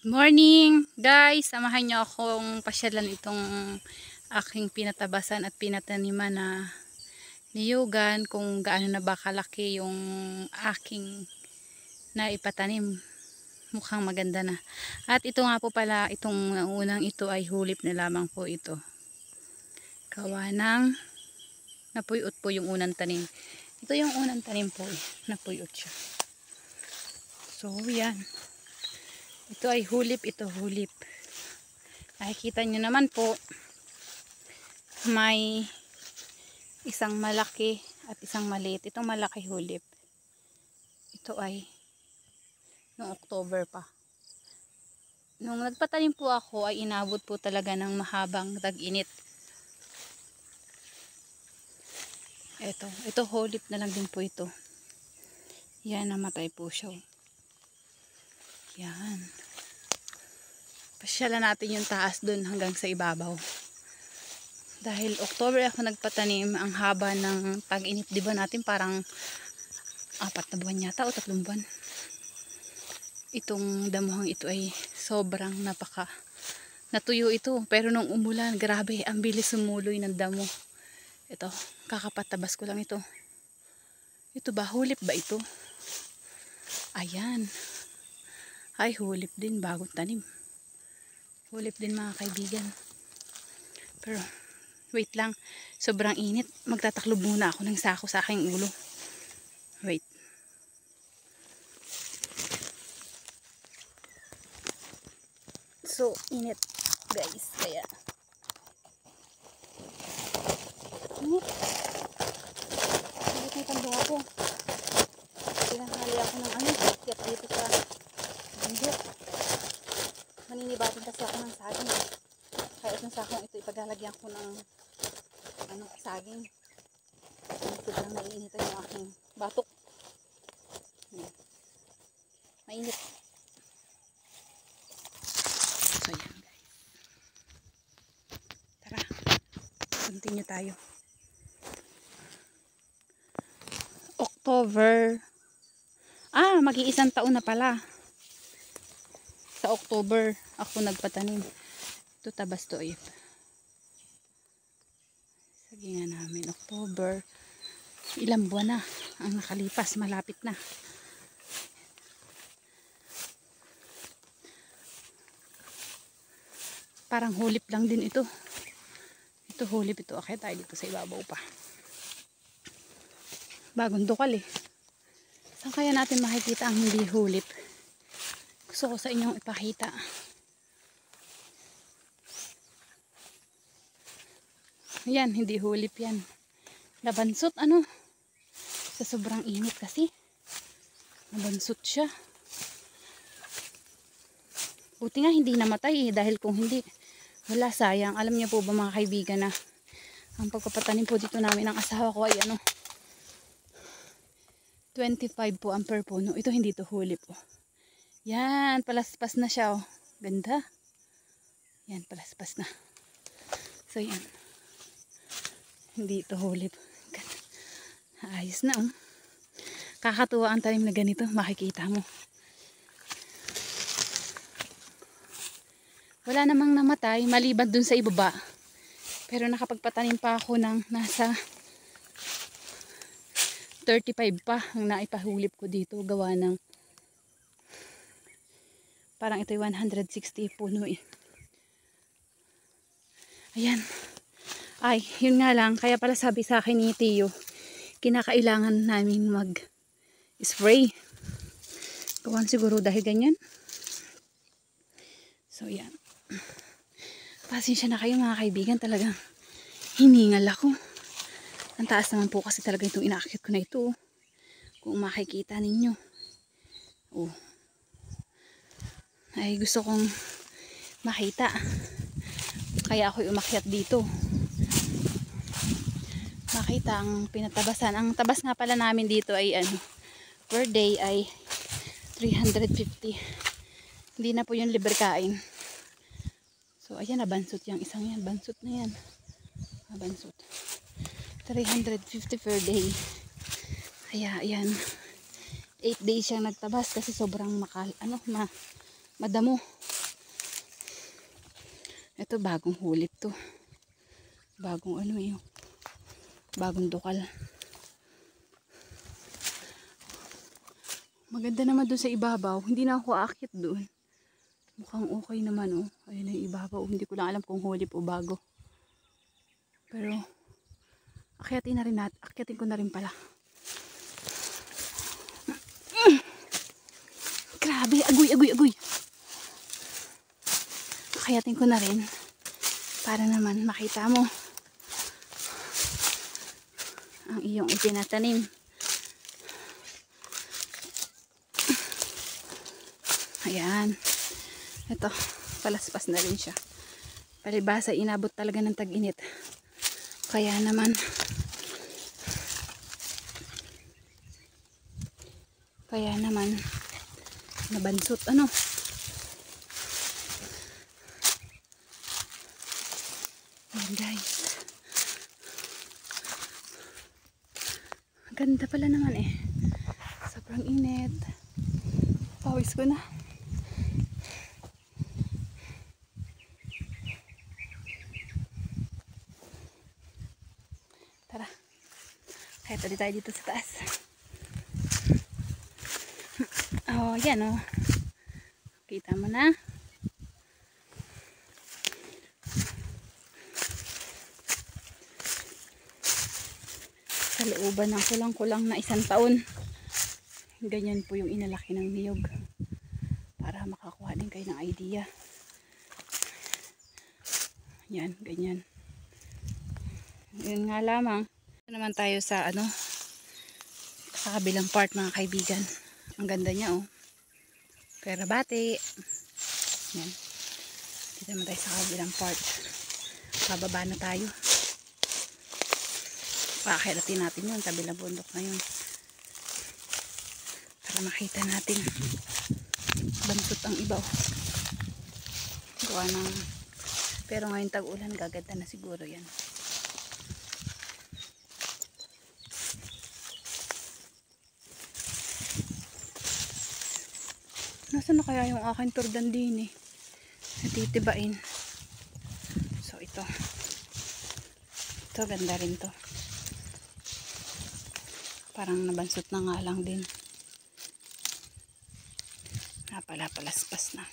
Morning guys, samahan niyo akong pasyalan itong aking pinatabasan at pinataniman na niyugan kung gaano na ba kalaki yung aking naipatanim. Mukhang maganda na. At ito nga po pala, itong unang ito ay hulip na lamang po ito. Gawa ng napuyot po yung unang tanim. Ito yung unang tanim po, napuyot siya. So yan. Ito ay hulip, ito hulip. Nakikita nyo naman po, may isang malaki at isang maliit. Itong malaki hulip. Ito ay noong October pa. Nung nagpatanim po ako ay inabot po talaga ng mahabang tag-init. Ito hulip na lang din po ito. Yan, namatay po siya. Yan. Pasyalan natin yung taas dun hanggang sa ibabaw. Dahil October ako nagpatanim, ang haba ng tag-init, di ba natin parang 4 na buwan yata o 3 buwan. Itong damuhang ito ay sobrang natuyo ito. Pero nung umulan, grabe, ang bilis sumuloy ng damo. Ito, kakapatabas ko lang ito. Ito ba, hulip ba ito? Ayan. Ay, hulip din, bagong tanim. Hulip din mga kaibigan. Pero, wait lang. Sobrang init. Magtataklob muna ako ng sako sa aking ulo. Wait. So, init guys. Kaya, init. Init ng tanda ako. Pinahali ako ng kaya dito sa bundok. Maninibatin kasi ako ng saging. Kaya itong sakong ito ipaglalagyan ko ng saging. Sobrang naiinitan yung aking batok. Mainit. So yan guys. Tara. Continue tayo. October. Mag-iisang taon na pala. Sa October ako nagpatanim. Ito tabas to eh. Sagingan namin October. Ilang buwan na ang nakalipas, malapit na. Parang hulip lang din ito. Ito hulip ito. Okay, tayo dito sa ibabaw pa. Bagong dukal eh. Saan kaya natin makikita ang hindi hulip? Gusto ko sa inyong ipakita. Yan, hindi hulip yan. Nabansot sa sobrang init kasi. Nabansot siya. Buti nga hindi namatay eh, dahil kung hindi, wala, sayang. Alam niyo po ba mga kaibigan na ang pagpapatanim po dito namin ng asawa ko ay 25 po ang per puno. Ito hindi to hulip oh. Yan, palaspas na siya oh. Ganda. Yan, palaspas na. So yan. Hindi ito hulip. Ayos na oh. Kakatuwa ang tanim na ganito, makikita mo. Wala namang namatay, maliban dun sa ibaba. Pero nakapagpatanim pa ako ng nasa 35 pa ang naipahulip ko dito. Gawa ng parang ito 160 puno eh. Ayan. Ay, yun nga lang. Kaya pala sabi sa akin ni Tiyo, kinakailangan namin mag-spray. Gawan siguro dahil ganyan. So, yan. Pasensya na kayo mga kaibigan. Talagang hiningal ako. Ang taas naman po kasi talaga itong inaakit ko na ito. Kung makikita ninyo. Oh. Ay, gusto kong makita. Kaya ako'y umakyat dito. Makita ang pinatabasan. Ang tabas nga pala namin dito ay per day ay 350. Hindi na po yung libre kain. So ayan, nabansot yung isang yan. Bansot na yan. Nabansot. 350 per day. Kaya ayan. 8 days siyang nagtabas kasi sobrang madamo. Ito bagong hulip to. Bagong ano yun. Bagong dukal. Maganda naman doon sa ibabaw. Hindi na ako aakyat doon. Mukhang okay naman oh. Ayun yung ibabaw. Hindi ko lang alam kung hulip o bago. Pero akyatin na rin natin. Akyatin ko na rin pala. Grabe, agoy. Akyatin ko na rin. Para naman makita mo ang iyong itinatanim. Ayan. Ito, palaspas na rin siya. Palibasa, inabot talaga ng tag-init. Kaya naman nabansot ano. Ayan guys. Ganda pala naman eh. Sobrang init. Pawis ko na. Tara. Kaya tadi tayo dito sa taas. Oh, yan oh. Kita mo na. Sa looban ng kulang-kulang na 1 taon. Ganyan po yung inalaki ng niyog. Para makakuha din kayo ng idea. Yan, ganyan. Yun nga lamang. Ito naman tayo sa ano, sa kabilang part mga kaibigan. Ang ganda niya oh. Karabate. Yan. Dito naman tayo sa kabilang part. Bababa na tayo. Pakakiratin natin yun. Kabilang bundok na yun. Para makita natin. Bansot ang iba oh. Gawa ng... Pero ngayon tag-ulan, gaganda na siguro yan. Nasaan na kaya yung aking turdan din eh? Natitibain. So ito. Ito ganda rin to. Parang nabansot na nga lang din. Palaspas na.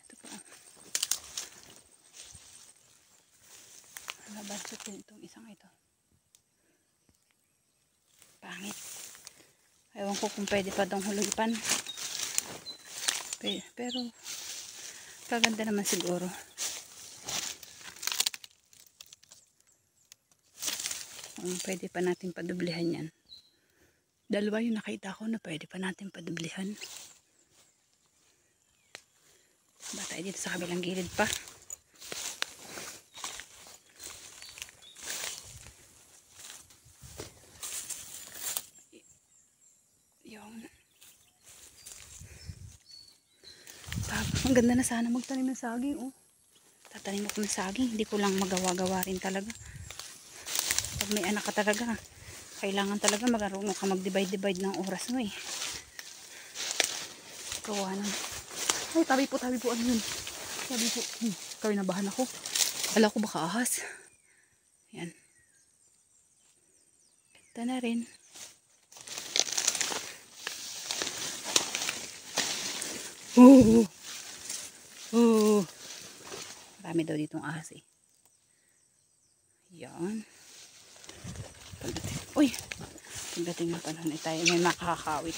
Ito po. Nabansot din itong isang ito. Pangit. Ewan ko kung pwede pa itong hulupan. Pero kaganda naman siguro. Kung pwede pa natin padublihan yan. Dalawa yung nakita ko na pwede pa natin padublihan. Ba tayo dito sa kabilang gilid pa. Yung ang ganda na sana magtanim ng saging oh. Tatanim ako ng saging. Hindi ko lang magawa-gawa rin talaga. Pag may anak ka talaga, kailangan talaga marunong ka mag-divide ng oras mo eh. Gawa naman. Ay, tabi po. Ano yun? Tabi po. Kawinabahan ako. Ala ko baka ahas. Yan. Ito na rin. Marami daw ditong ahas eh. Yan. Pagdating ng panahon ay tayo may makakawit.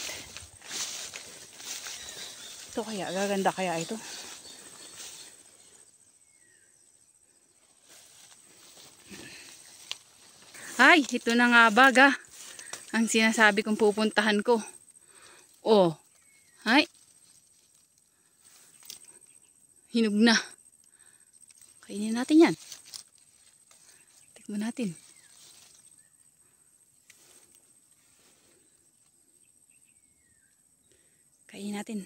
Ito kaya, gaganda kaya ito. Ay, ito na nga baga. Ang sinasabi kong pupuntahan ko. Oh, ay. Hinog na. Kainin natin yan. Tikman natin. Kainin natin.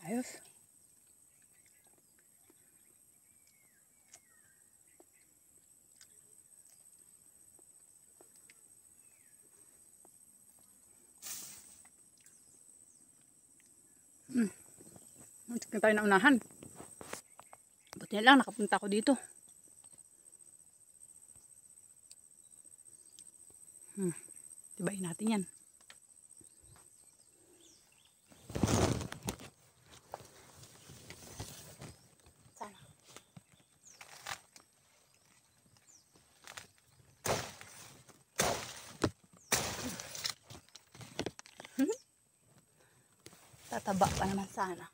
Ayos. Kaya tayo naunahan. Buti na lang nakapunta ako dito. Tibayin natin yan. Sana. Tataba pa naman sana.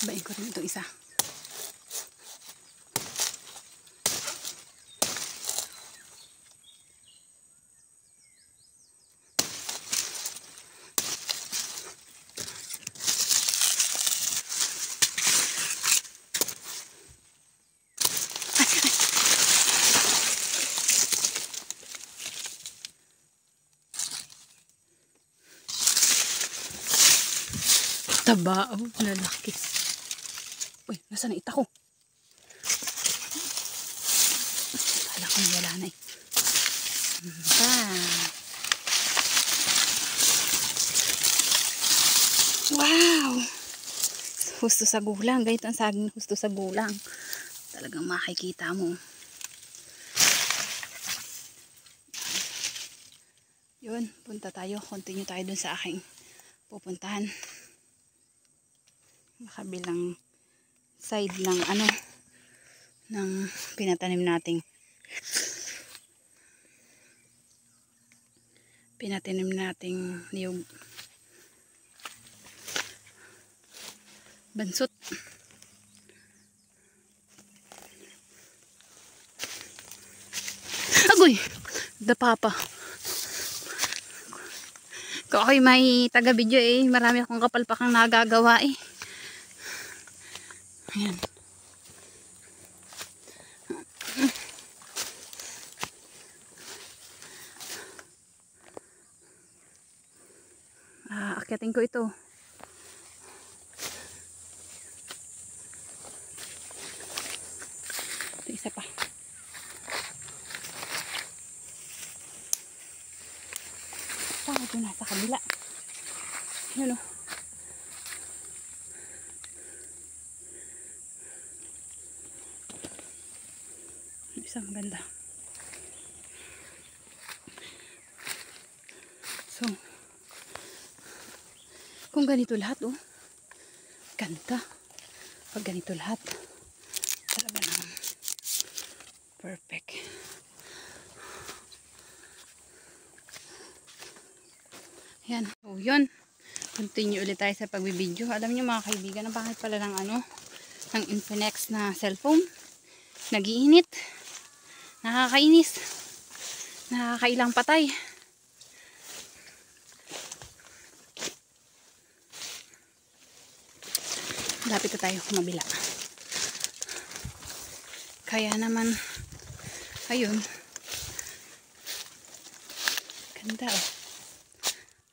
Tibayin ko rin itong isa. Taba, oh, lalaki. Uy, nasaan na ita ko? Kala ko wala na eh. Wow! Husto sa gulang. Ganito ang saging husto sa gulang. Talagang makikita mo. Yun, punta tayo. Continue tayo dun sa aking pupuntahan. Makabilang side ng ano ng pinatanim nating niyog bansot. Agoy! Dapa pa. Kung ako'y may taga-video eh, marami akong kapalpakang nagagawa eh. Ayan. Akyatin ko ito. Ito isa pa. Saan ito nasa kabila? Yun o. Isang maganda. So, kung ganito lahat, oh, ganda. Pag ganito lahat, talaga naman perfect. Yan. So, yun. Continue ulit tayo sa pagbibideo. Alam niyo mga kaibigan, ang pangit pala ng ano, ng Infinix na cellphone. Nagiinit. Nakakainis. Nakakailang patay. Lapit na tayo kumabila. Kaya naman, ayun. Ganda oh.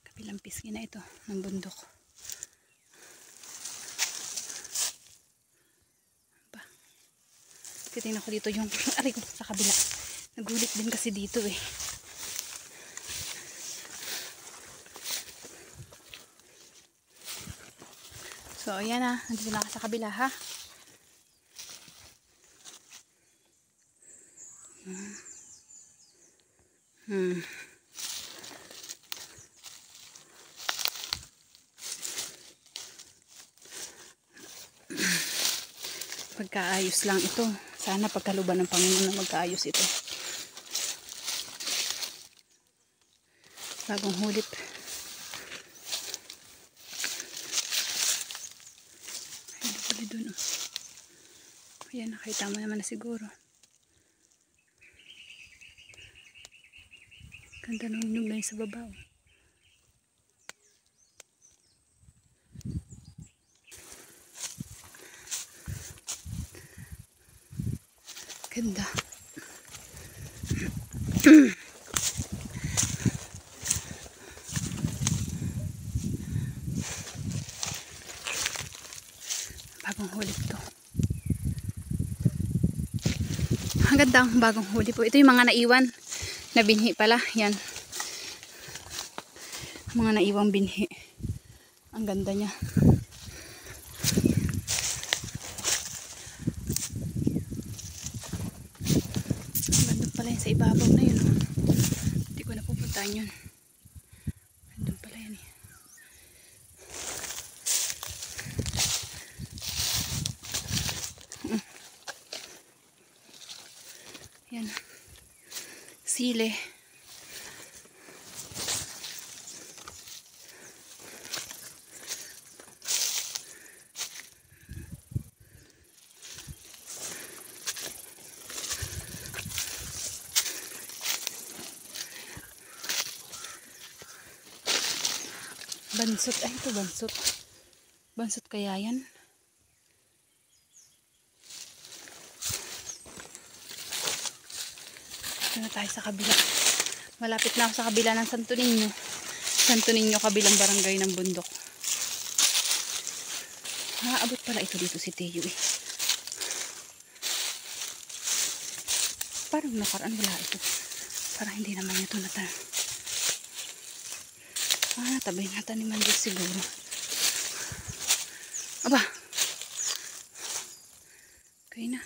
Kabilang pisngi na ito ng bundok. Ba? Titingnan ko dito yung aray ko sa kabila. Nagulit din kasi dito eh. So, ayan na. Nandito na ako sa kabila, ha? Pagkaayos lang ito. Sana pagkaluban ng Panginoon na magkaayos ito. Bagong hulit. Ay, dun oh. Ayan, nakita mo naman na siguro. Ganda ng nyug na yun sa baba oh. Ganda. Bagong huli ito. Ang ganda ang bagong huli po. Ito yung mga naiwan na binhi pala. Yan. Mga naiwang binhi. Ang ganda niya. Ang ganda pala yun sa ibabaw na yun. Hindi ko napupuntahan yun. Ganda pala yan eh. Yan. Sile. Bansot. Ay, ito bansot. Bansot kaya yan? Ito na tayo sa kabila. Malapit na ako sa kabila ng Santo Niño. Santo Niño, kabilang barangay ng bundok. Abot pala ito dito si Teo eh. Parang nakaraan wala ito. Parang hindi naman ito natan. Tabay na taniman dito siguro. Aba. Okay na.